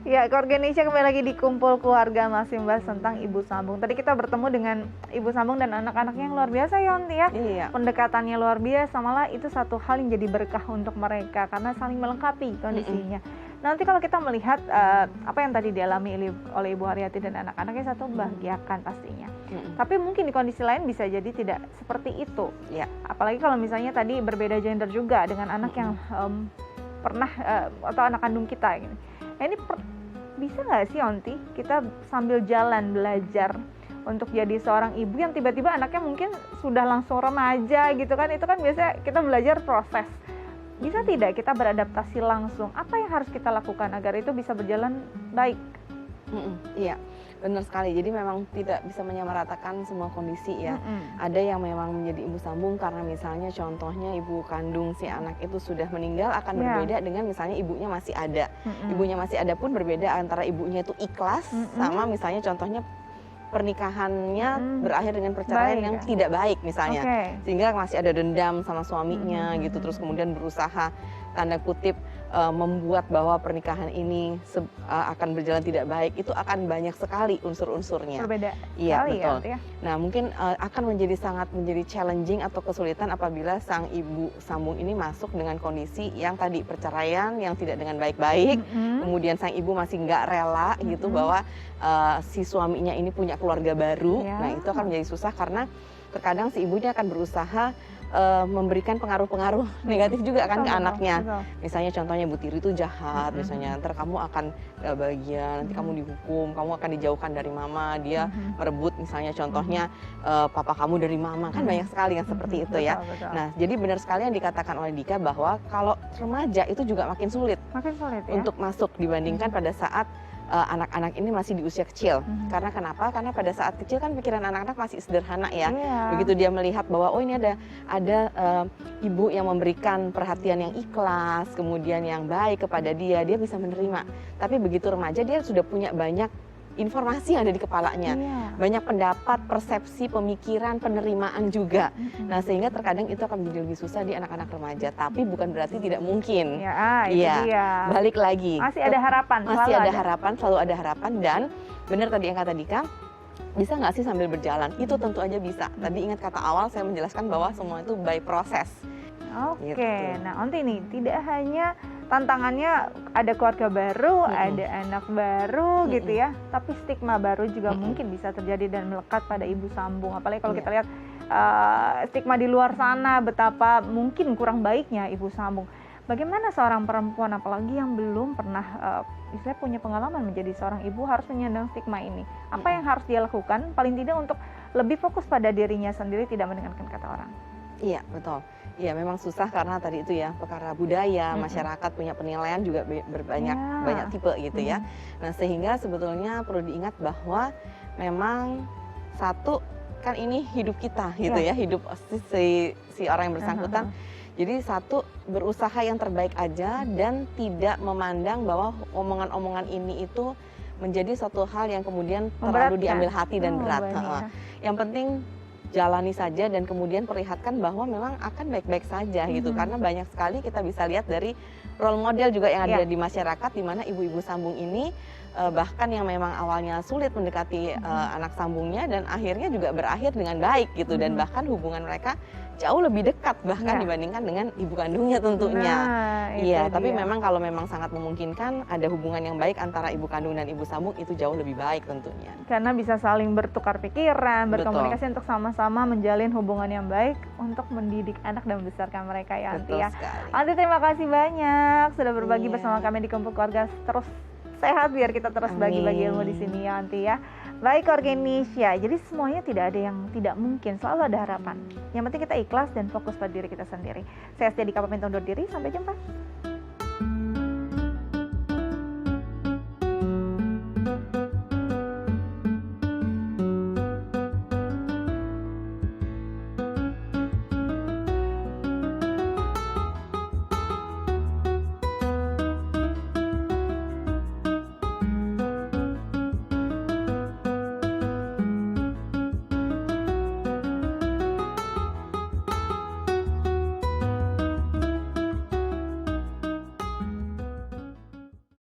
Ya, keluarga Indonesia kembali lagi di Kumpul Keluarga, masih membahas tentang ibu sambung. Tadi kita bertemu dengan ibu sambung dan anak-anaknya yang luar biasa ya, Onti ya. Iya. Pendekatannya luar biasa, malah itu satu hal yang jadi berkah untuk mereka karena saling melengkapi kondisinya. Nanti kalau kita melihat apa yang tadi dialami oleh Ibu Haryati dan anak-anaknya, satu membahagiakan pastinya. Tapi mungkin di kondisi lain bisa jadi tidak seperti itu. Ya. Apalagi kalau misalnya tadi berbeda gender juga dengan anak yang pernah atau anak kandung kita gitu. Nah, ini bisa nggak sih, Onti, kita sambil jalan belajar untuk jadi seorang ibu yang tiba-tiba anaknya mungkin sudah langsung remaja gitu kan? Itu kan biasanya kita belajar proses. Bisa tidak kita beradaptasi langsung? Apa yang harus kita lakukan agar itu bisa berjalan baik? Iya, benar sekali. Jadi memang tidak bisa menyamaratakan semua kondisi ya. Ada yang memang menjadi ibu sambung karena misalnya contohnya ibu kandung si anak itu sudah meninggal, akan berbeda dengan misalnya ibunya masih ada. Ibunya masih ada pun berbeda antara ibunya itu ikhlas sama misalnya contohnya pernikahannya berakhir dengan perceraian yang tidak baik misalnya. Sehingga masih ada dendam sama suaminya gitu, terus kemudian berusaha tanda kutip membuat bahwa pernikahan ini akan berjalan tidak baik. Itu akan banyak sekali unsur-unsurnya. Berbeda. Iya, betul. Ya. Nah, mungkin akan sangat menjadi challenging atau kesulitan apabila sang ibu sambung ini masuk dengan kondisi yang tadi perceraian yang tidak dengan baik-baik. Kemudian sang ibu masih nggak rela gitu bahwa si suaminya ini punya keluarga baru. Nah, itu akan menjadi susah karena terkadang si ibunya akan berusaha memberikan pengaruh-pengaruh negatif juga kan ke anaknya. Misalnya contohnya Bu Tiri itu jahat, misalnya ntar kamu akan gak bahagia, nanti kamu dihukum, kamu akan dijauhkan dari mama, dia merebut misalnya contohnya papa kamu dari mama, kan banyak sekali yang seperti itu ya. Nah, jadi benar sekali yang dikatakan oleh Dika bahwa kalau remaja itu juga makin sulit ya? Untuk masuk dibandingkan pada saat anak-anak ini masih di usia kecil. Karena kenapa? Karena pada saat kecil kan pikiran anak-anak masih sederhana ya. Begitu dia melihat bahwa oh ini ada ibu yang memberikan perhatian yang ikhlas, kemudian yang baik kepada dia bisa menerima. Tapi begitu remaja dia sudah punya banyak informasi yang ada di kepalanya, banyak pendapat, persepsi, pemikiran, penerimaan juga. Nah, sehingga terkadang itu akan menjadi lebih susah di anak-anak remaja. Tapi bukan berarti tidak mungkin. Itu dia. Balik lagi. Masih ada harapan. Selalu ada harapan. Dan benar tadi yang kata Dika, bisa nggak sih sambil berjalan? Itu tentu aja bisa. Tadi ingat kata awal saya menjelaskan bahwa semua itu by proses. Gitu. Nah, Onti nih tidak hanya tantangannya ada keluarga baru, ada anak baru gitu ya, tapi stigma baru juga mungkin bisa terjadi dan melekat pada ibu sambung. Apalagi kalau kita lihat stigma di luar sana betapa mungkin kurang baiknya ibu sambung. Bagaimana seorang perempuan apalagi yang belum pernah misalnya punya pengalaman menjadi seorang ibu harus menyandang stigma ini? Apa yang harus dia lakukan paling tidak untuk lebih fokus pada dirinya sendiri, tidak mendengarkan kata orang? Iya, betul. Iya, memang susah karena tadi itu ya, perkara budaya, masyarakat punya penilaian juga banyak tipe gitu ya. Nah, sehingga sebetulnya perlu diingat bahwa memang satu kan ini hidup kita gitu ya, hidup si orang yang bersangkutan. Jadi satu, berusaha yang terbaik aja dan tidak memandang bahwa omongan-omongan ini itu menjadi suatu hal yang kemudian terlalu diambil hati dan berat. Yang penting jalani saja dan kemudian perlihatkan bahwa memang akan baik-baik saja gitu. Karena banyak sekali kita bisa lihat dari role model juga yang ada di masyarakat, di mana ibu-ibu sambung ini bahkan yang memang awalnya sulit mendekati anak sambungnya dan akhirnya juga berakhir dengan baik gitu. Dan bahkan hubungan mereka jauh lebih dekat bahkan dibandingkan dengan ibu kandungnya tentunya. Tapi memang kalau memang sangat memungkinkan ada hubungan yang baik antara ibu kandung dan ibu sambung, itu jauh lebih baik tentunya. Karena bisa saling bertukar pikiran, berkomunikasi untuk sama-sama menjalin hubungan yang baik untuk mendidik anak dan membesarkan mereka ya, Anti ya. Anti, terima kasih banyak sudah berbagi bersama kami di Kumpul Keluarga. Terus sehat biar kita terus bagi-bagi ilmu di sini ya, Anti ya. Baik, keluarga Indonesia, jadi semuanya tidak ada yang tidak mungkin, selalu ada harapan. Yang penting kita ikhlas dan fokus pada diri kita sendiri. Saya Setia Dika pamit undur diri, sampai jumpa.